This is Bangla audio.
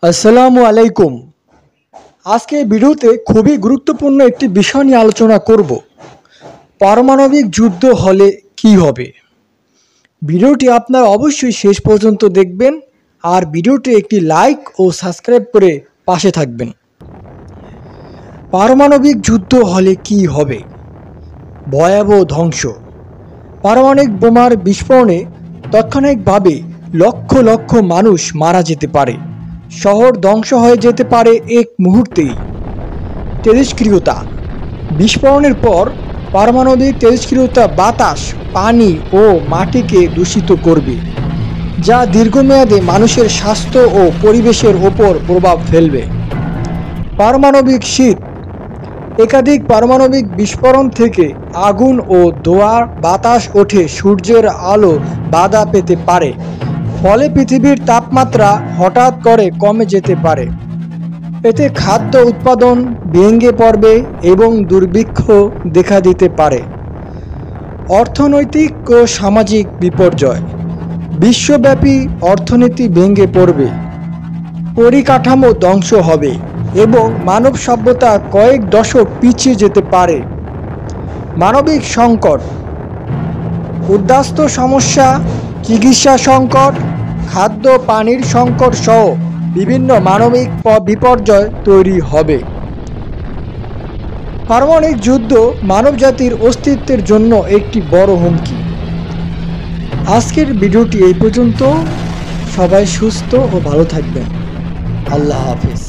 আসসালামু আলাইকুম। আজকে ভিডিওতে খুবই গুরুত্বপূর্ণ একটি বিষয় নিয়ে আলোচনা করব। পারমাণবিক যুদ্ধ হলে কি হবে। ভিডিওটি আপনারা অবশ্যই শেষ পর্যন্ত দেখবেন আর ভিডিওটি একটি লাইক ও সাবস্ক্রাইব করে পাশে থাকবেন। পারমাণবিক যুদ্ধ হলে কি হবে? ভয়াবহ ধ্বংস। পারমাণবিক বোমার বিস্ফোরণে তাৎক্ষণিকভাবে লক্ষ লক্ষ মানুষ মারা যেতে পারে। শহর ধ্বংস হয়ে যেতে পারে এক মুহূর্তেই। তেজস্ক্রিয়তা। বিস্ফোরণের পর পারমাণবিক তেজস্ক্রিয়তা বাতাস, পানি ও মাটিকে দূষিত করবে, যা দীর্ঘমেয়াদে মানুষের স্বাস্থ্য ও পরিবেশের ওপর প্রভাব ফেলবে। পারমাণবিক শীত। একাধিক পারমাণবিক বিস্ফোরণ থেকে আগুন ও ধোঁয়ার বাতাস ওঠে, সূর্যের আলো বাধা পেতে পারে, ফলে পৃথিবীর তাপমাত্রা হঠাৎ করে কমে যেতে পারে। এতে খাদ্য উৎপাদন ভেঙে পড়বে এবং দুর্ভিক্ষ দেখা দিতে পারে। অর্থনৈতিক ও সামাজিক বিপর্যয়। বিশ্বব্যাপী অর্থনীতি ভেঙে পড়বে, পরিকাঠামো ধ্বংস হবে এবং মানব সভ্যতা কয়েক দশক পিছিয়ে যেতে পারে। মানবিক সংকট। উদ্বাস্তু সমস্যা, চিকিৎসা সংকট, খাদ্য পানির সংকট সহ বিভিন্ন মানবিক বিপর্যয় তৈরি হবে। পারমাণবিক যুদ্ধ মানবজাতির অস্তিত্বের জন্য একটি বড় হুমকি। আজকের ভিডিওটি এই পর্যন্ত। সবাই সুস্থ ও ভালো থাকবেন। আল্লাহ হাফেজ।